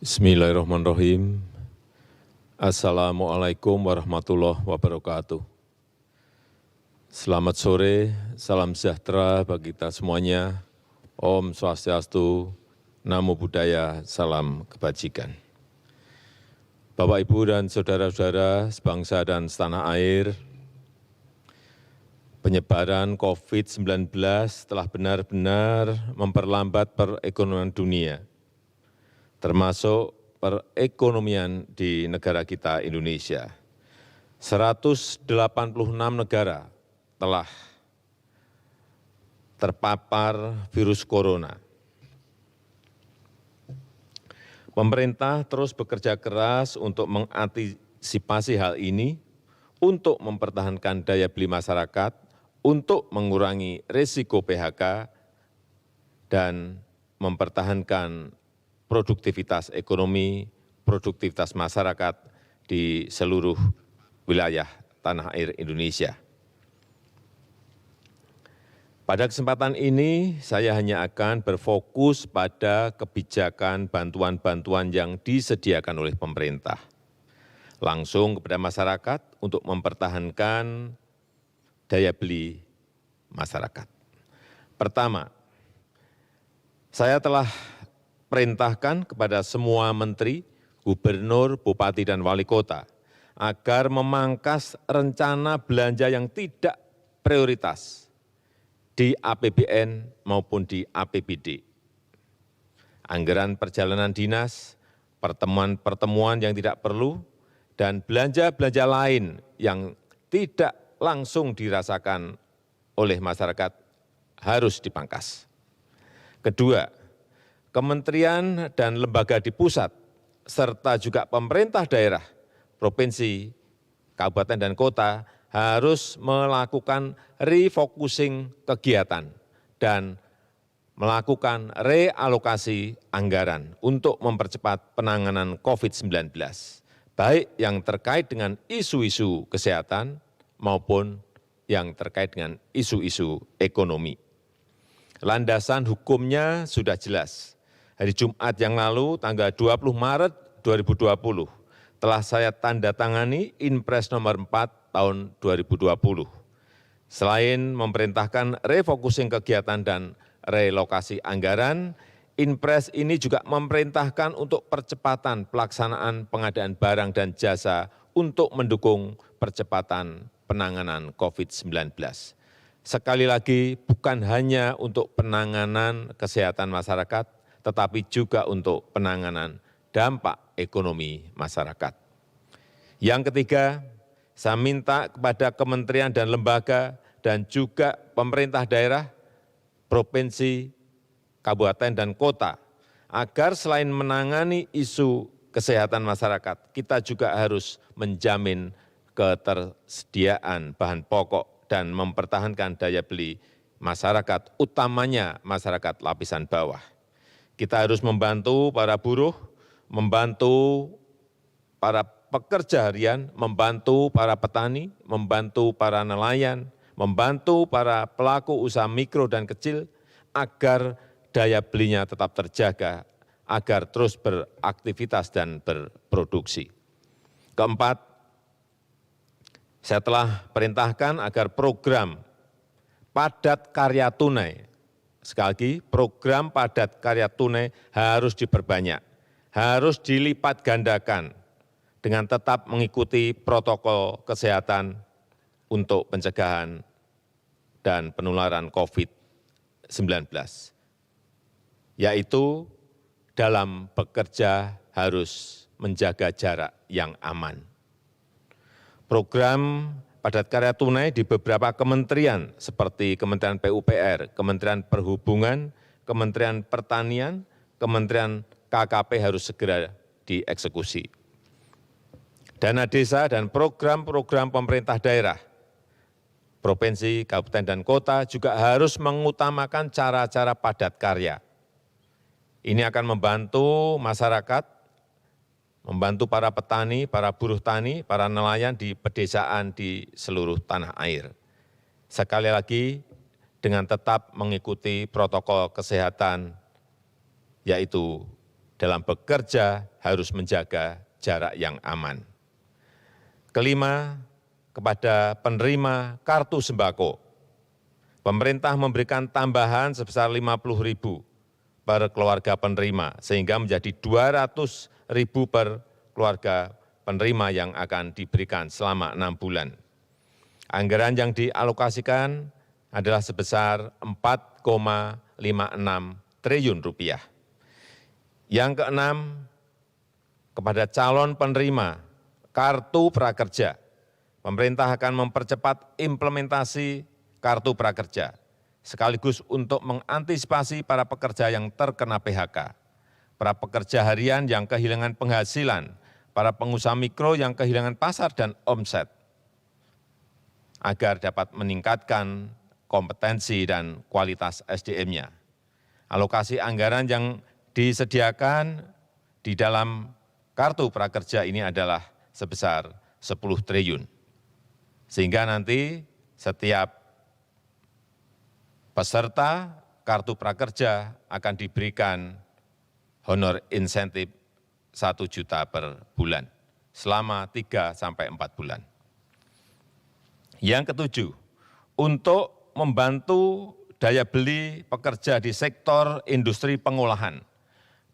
Bismillahirrahmanirrahim. Assalamualaikum warahmatullahi wabarakatuh. Selamat sore, salam sejahtera bagi kita semuanya. Om Swastiastu, Namo Buddhaya, salam kebajikan. Bapak, Ibu, dan saudara-saudara sebangsa dan setanah air, penyebaran COVID-19 telah benar-benar memperlambat perekonomian dunia, termasuk perekonomian di negara kita Indonesia. 186 negara telah terpapar virus corona. Pemerintah terus bekerja keras untuk mengantisipasi hal ini, untuk mempertahankan daya beli masyarakat, untuk mengurangi risiko PHK, dan mempertahankan produktivitas ekonomi, produktivitas masyarakat di seluruh wilayah tanah air Indonesia. Pada kesempatan ini, saya hanya akan berfokus pada kebijakan bantuan-bantuan yang disediakan oleh pemerintah, langsung kepada masyarakat untuk mempertahankan daya beli masyarakat. Pertama, saya telah perintahkan kepada semua menteri, gubernur, bupati, dan wali kota agar memangkas rencana belanja yang tidak prioritas di APBN maupun di APBD. Anggaran perjalanan dinas, pertemuan-pertemuan yang tidak perlu, dan belanja-belanja lain yang tidak langsung dirasakan oleh masyarakat harus dipangkas. Kedua, kementerian dan lembaga di pusat, serta juga pemerintah daerah, provinsi, kabupaten, dan kota harus melakukan refocusing kegiatan dan melakukan realokasi anggaran untuk mempercepat penanganan COVID-19, baik yang terkait dengan isu-isu kesehatan maupun yang terkait dengan isu-isu ekonomi. Landasan hukumnya sudah jelas. Hari Jumat yang lalu, tanggal 20 Maret 2020, telah saya tanda tangani Inpres nomor 4 tahun 2020. Selain memerintahkan refocusing kegiatan dan relokasi anggaran, Inpres ini juga memerintahkan untuk percepatan pelaksanaan pengadaan barang dan jasa untuk mendukung percepatan penanganan COVID-19. Sekali lagi, bukan hanya untuk penanganan kesehatan masyarakat, tetapi juga untuk penanganan dampak ekonomi masyarakat. Yang ketiga, saya minta kepada kementerian dan lembaga dan juga pemerintah daerah, provinsi, kabupaten, dan kota, agar selain menangani isu kesehatan masyarakat, kita juga harus menjamin ketersediaan bahan pokok dan mempertahankan daya beli masyarakat, utamanya masyarakat lapisan bawah. Kita harus membantu para buruh, membantu para pekerja harian, membantu para petani, membantu para nelayan, membantu para pelaku usaha mikro dan kecil agar daya belinya tetap terjaga, agar terus beraktivitas dan berproduksi. Keempat, saya telah perintahkan agar program padat karya tunai, sekali lagi, program padat karya tunai harus diperbanyak, harus dilipat gandakan dengan tetap mengikuti protokol kesehatan untuk pencegahan dan penularan COVID-19, yaitu dalam bekerja harus menjaga jarak yang aman. Program padat karya tunai di beberapa kementerian seperti Kementerian PUPR, Kementerian Perhubungan, Kementerian Pertanian, Kementerian KKP harus segera dieksekusi. Dana desa dan program-program pemerintah daerah, provinsi, kabupaten, dan kota juga harus mengutamakan cara-cara padat karya. Ini akan membantu masyarakat, membantu para petani, para buruh tani, para nelayan di pedesaan di seluruh tanah air. Sekali lagi, dengan tetap mengikuti protokol kesehatan, yaitu dalam bekerja harus menjaga jarak yang aman. Kelima, kepada penerima kartu sembako, pemerintah memberikan tambahan sebesar 50.000 per keluarga penerima, sehingga menjadi 200.000 per keluarga penerima yang akan diberikan selama 6 bulan. Anggaran yang dialokasikan adalah sebesar 4,56 triliun rupiah. Yang keenam, kepada calon penerima kartu prakerja, pemerintah akan mempercepat implementasi kartu prakerja, sekaligus untuk mengantisipasi para pekerja yang terkena PHK, para pekerja harian yang kehilangan penghasilan, para pengusaha mikro yang kehilangan pasar dan omset, agar dapat meningkatkan kompetensi dan kualitas SDM-nya. Alokasi anggaran yang disediakan di dalam kartu prakerja ini adalah sebesar 10 triliun. Sehingga nanti setiap peserta kartu prakerja akan diberikan honor insentif 1 juta per bulan selama 3 sampai 4 bulan. Yang ketujuh, untuk membantu daya beli pekerja di sektor industri pengolahan,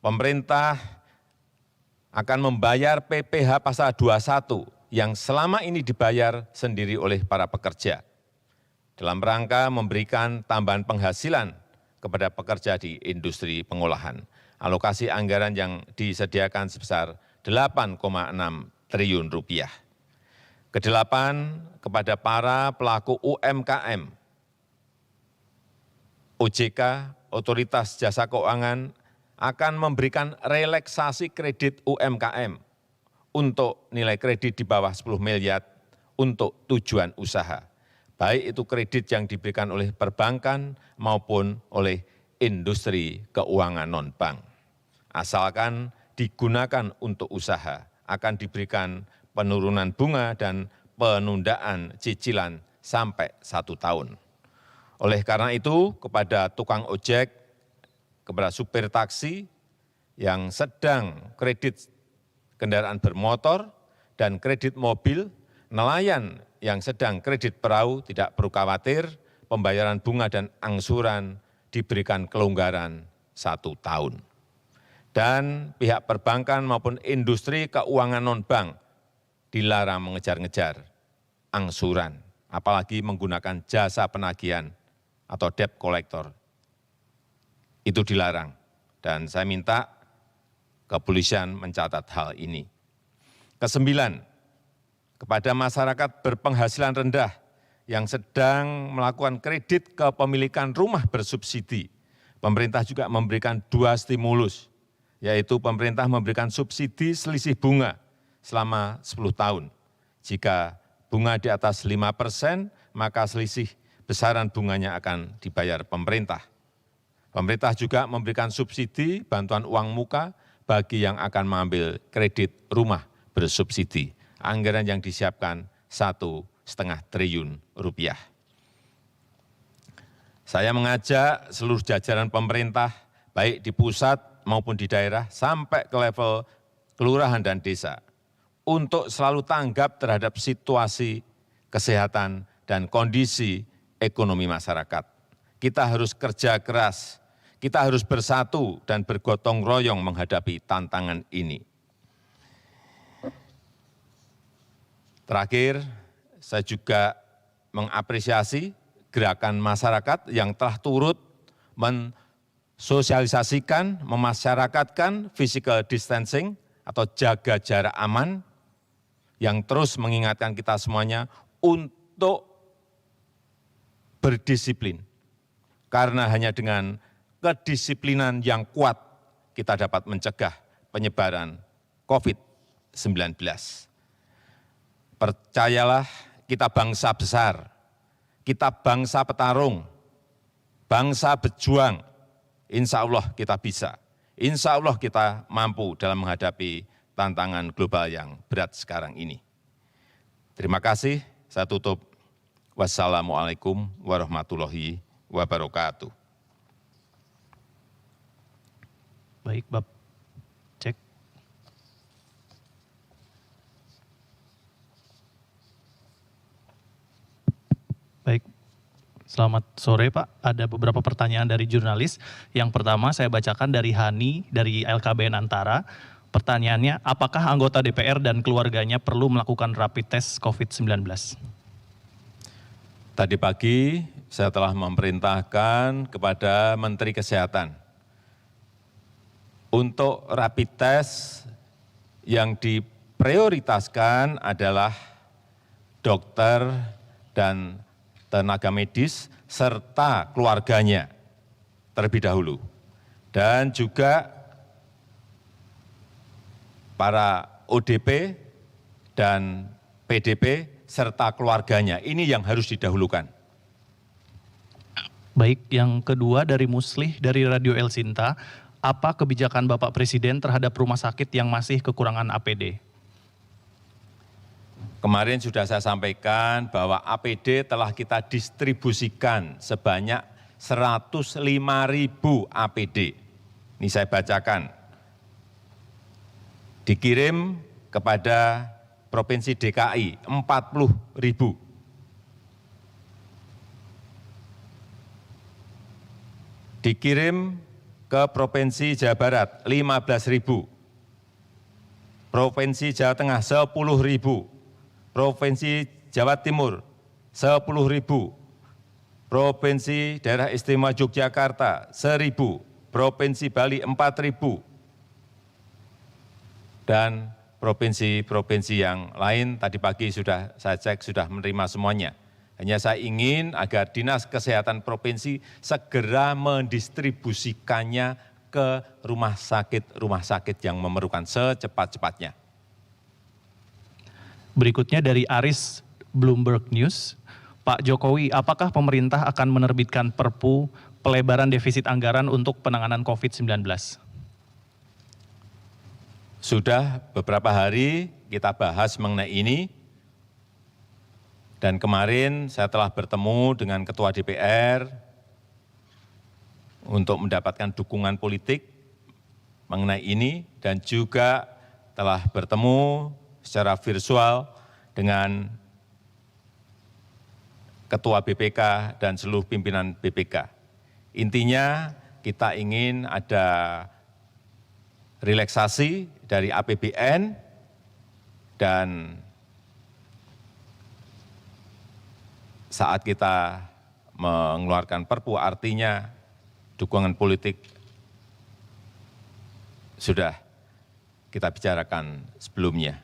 pemerintah akan membayar PPh pasal 21 yang selama ini dibayar sendiri oleh para pekerja, dalam rangka memberikan tambahan penghasilan kepada pekerja di industri pengolahan. Alokasi anggaran yang disediakan sebesar 8,6 triliun rupiah. Kedelapan, kepada para pelaku UMKM, OJK, Otoritas Jasa Keuangan, akan memberikan relaksasi kredit UMKM untuk nilai kredit di bawah 10 miliar untuk tujuan usaha, baik itu kredit yang diberikan oleh perbankan maupun oleh industri keuangan non-bank. Asalkan digunakan untuk usaha, akan diberikan penurunan bunga dan penundaan cicilan sampai 1 tahun. Oleh karena itu, kepada tukang ojek, kepada supir taksi yang sedang kredit kendaraan bermotor dan kredit mobil, nelayan yang sedang kredit perahu tidak perlu khawatir, pembayaran bunga dan angsuran diberikan kelonggaran 1 tahun. Dan pihak perbankan maupun industri keuangan non-bank dilarang mengejar-ngejar angsuran, apalagi menggunakan jasa penagihan atau debt collector. Itu dilarang, dan saya minta kepolisian mencatat hal ini. Kesembilan, kepada masyarakat berpenghasilan rendah yang sedang melakukan kredit kepemilikan rumah bersubsidi, pemerintah juga memberikan 2 stimulus, yaitu pemerintah memberikan subsidi selisih bunga selama 10 tahun. Jika bunga di atas 5%, maka selisih besaran bunganya akan dibayar pemerintah. Pemerintah juga memberikan subsidi bantuan uang muka bagi yang akan mengambil kredit rumah bersubsidi. Anggaran yang disiapkan 1,5 triliun rupiah. Saya mengajak seluruh jajaran pemerintah, baik di pusat maupun di daerah, sampai ke level kelurahan dan desa, untuk selalu tanggap terhadap situasi kesehatan dan kondisi ekonomi masyarakat. Kita harus kerja keras, kita harus bersatu dan bergotong royong menghadapi tantangan ini. Terakhir, saya juga mengapresiasi gerakan masyarakat yang telah turut mensosialisasikan, memasyarakatkan physical distancing atau jaga jarak aman, yang terus mengingatkan kita semuanya untuk berdisiplin. Karena hanya dengan kedisiplinan yang kuat, kita dapat mencegah penyebaran COVID-19. Percayalah, kita bangsa besar, kita bangsa petarung, bangsa berjuang. Insya Allah kita bisa, insya Allah kita mampu dalam menghadapi tantangan global yang berat sekarang ini. Terima kasih, saya tutup. Wassalamualaikum warahmatullahi wabarakatuh. Baik, Baik, selamat sore Pak. Ada beberapa pertanyaan dari jurnalis. Yang pertama saya bacakan dari Hani dari LKBN Antara. Pertanyaannya, apakah anggota DPR dan keluarganya perlu melakukan rapid test COVID-19? Tadi pagi saya telah memerintahkan kepada Menteri Kesehatan untuk rapid test yang diprioritaskan adalah dokter dan tenaga medis serta keluarganya terlebih dahulu. Dan juga para ODP dan PDP serta keluarganya. Ini yang harus didahulukan. Baik, yang kedua dari Muslih dari Radio El Sinta, apa kebijakan Bapak Presiden terhadap rumah sakit yang masih kekurangan APD? Kemarin sudah saya sampaikan bahwa APD telah kita distribusikan sebanyak 105.000 APD. Ini saya bacakan. Dikirim kepada Provinsi DKI 40.000. Dikirim ke Provinsi Jawa Barat 15.000. Provinsi Jawa Tengah 10.000. Provinsi Jawa Timur 10.000. Provinsi Daerah Istimewa Yogyakarta 1.000. Provinsi Bali 4.000. Dan provinsi-provinsi yang lain tadi pagi sudah saya cek sudah menerima semuanya. Hanya saya ingin agar Dinas Kesehatan Provinsi segera mendistribusikannya ke rumah sakit yang memerlukan secepat-cepatnya. Berikutnya dari Aris Bloomberg News, Pak Jokowi, apakah pemerintah akan menerbitkan Perpu pelebaran defisit anggaran untuk penanganan COVID-19? Sudah beberapa hari kita bahas mengenai ini, dan kemarin saya telah bertemu dengan Ketua DPR untuk mendapatkan dukungan politik mengenai ini, dan juga telah bertemu secara virtual dengan Ketua BPK dan seluruh pimpinan BPK. Intinya kita ingin ada relaksasi dari APBN dan saat kita mengeluarkan Perpu artinya dukungan politik sudah kita bicarakan sebelumnya.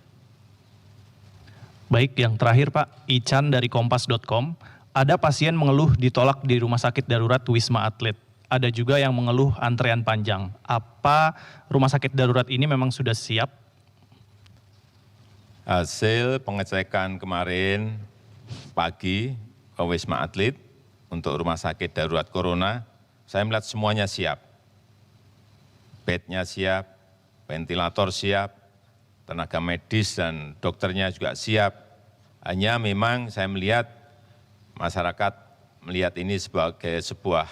Baik, yang terakhir Pak, Ican dari Kompas.com, ada pasien mengeluh ditolak di rumah sakit darurat Wisma Atlet. Ada juga yang mengeluh antrean panjang. Apa rumah sakit darurat ini memang sudah siap? Hasil pengecekan kemarin pagi ke Wisma Atlet untuk rumah sakit darurat corona, saya melihat semuanya siap. Bednya siap, ventilator siap, tenaga medis dan dokternya juga siap. Hanya memang saya melihat masyarakat melihat ini sebagai sebuah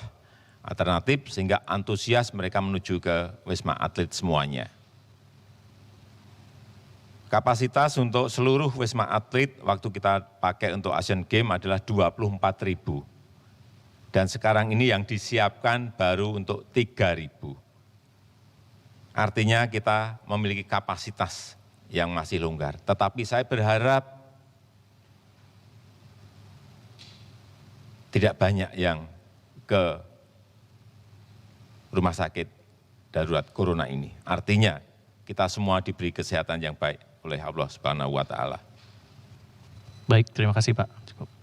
alternatif sehingga antusias mereka menuju ke Wisma Atlet semuanya. Kapasitas untuk seluruh Wisma Atlet waktu kita pakai untuk Asian Games adalah 24.000. Dan sekarang ini yang disiapkan baru untuk 3.000. Artinya kita memiliki kapasitas yang masih longgar. Tetapi saya berharap tidak banyak yang ke rumah sakit darurat corona ini. Artinya kita semua diberi kesehatan yang baik oleh Allah Subhanahu wa taala. Baik, terima kasih Pak. Cukup.